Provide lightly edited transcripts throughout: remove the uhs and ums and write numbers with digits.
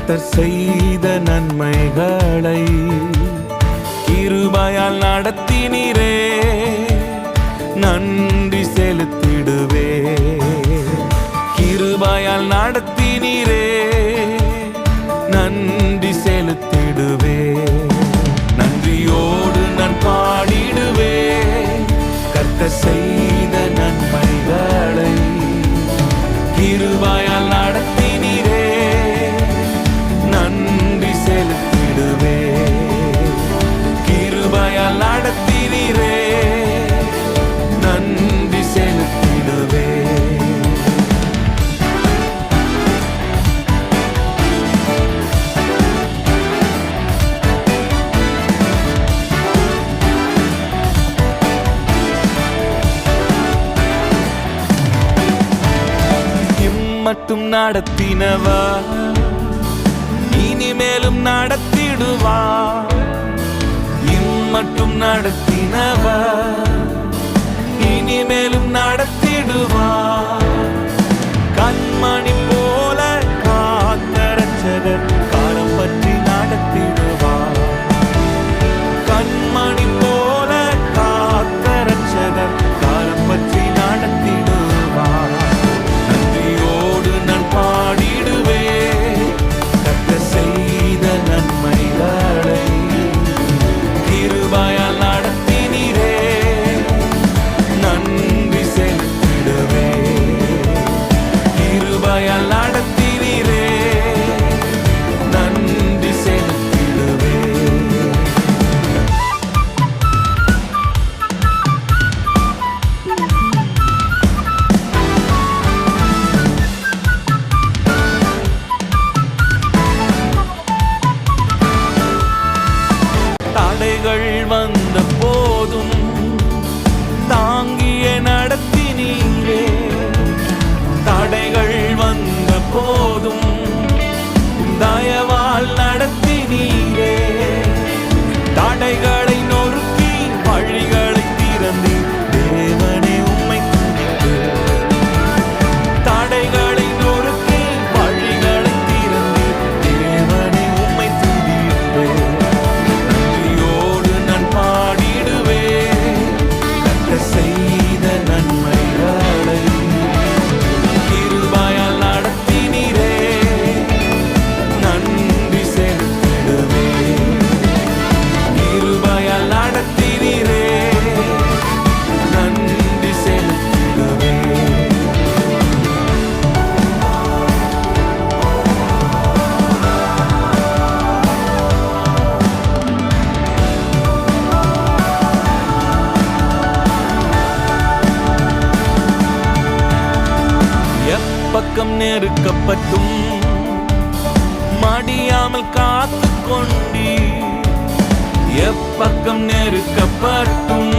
கர்த்தர் செய்த நன்மைகளை கிருபையால் நடத்தினீரே, நன்றி செலுத்திடுவே. கிருபையால் நடத்தினீரே, நன்றி செலுத்திடுவே. நன்றியோடு நான் பாடிடுவே கர்த்தர் செய்த நன்மைகளை. கிருபையால் நடத்தினீரே, நன்றி செலுத்திடுவே. கிருபையால் நடத்தினீரே, நன்றி செலுத்திடுவே. மட்டும் நடத்தினவா இனிமேலும் நடத்திடுவா. மட்டும் நடத்தினவா இனிமேலும் நடத்திடுவா. கண்மணி போல காத்த ரட்சகர் காலம் பற்றி நடத்திடுவா. கண்மணி போல காத்த ரட்சகர் காலம் பற்றி நடத்திடுவா. பாடிடுவே கர்த்தர் செய்த நன்மைகளை. கிருபையால் நடத்தினீரே, நன்றி செலுத்திடுவே. கிருபையால் நடத்தினீரே, நன்றி செலுத்திடுவே. தடைகள் வந்த போதும் தாங்கிய நடத்தினீரே. தடைகள் வந்த போதும் தயவால் நடத்தினீரே. தடைகளை நொறுக்கி வழிகளை திறந்து தேவனே உம்மை துதித்து. தடைகளை நொறுக்கி வழிகளை திறந்து தேவனே உம்மை துதித்து. பாடிடுவே கர்த்தர் செய்த நன்மைகளை. கிருபையால் நடத்தினீரே, நன்றி செலுத்திடுவே. கிருபையால் நடத்தினீரே, நன்றி செலுத்திடுவே. பக்கம் நெருக்கப்பட்டும் மடியாமல் காத்து கொண்டி. எப்பக்கம் நெருக்கப்பட்டும்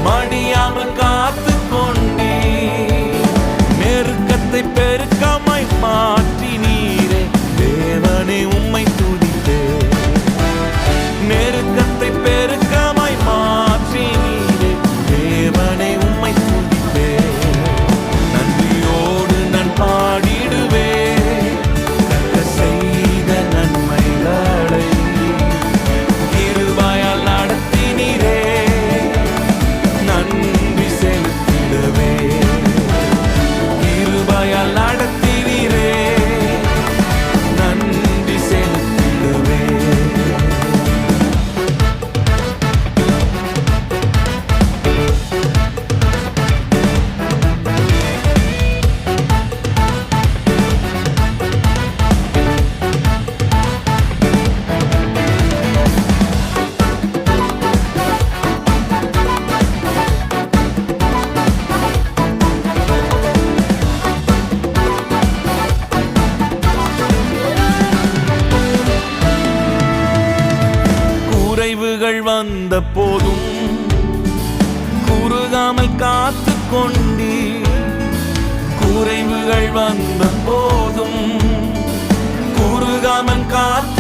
மடியாமல் காத்து கொண்டி. நெருக்கத்தை பெருக்கமாய் மாற்றினீரே, தேவனே உம்மை துதித்தே. நெருக்கத்தை பெருக்கமாய் மாற்றினீரே, தேவனே உம்மை துதித்தே. பாடிடுவே கர்த்தர் செய்த நன்மைகளை. கிருபையால் நடத்தினீரே, நன்றி செலுத்திடுவே. கிருபையால் நடத்தினீரே, நன்றி செலுத்திடுவே. குறைவுகள் வந்த போதும் குறுகாமல் காத்து கொண்டி. குறைவுகள் வந்த போதும் குறுகாமல் காத்து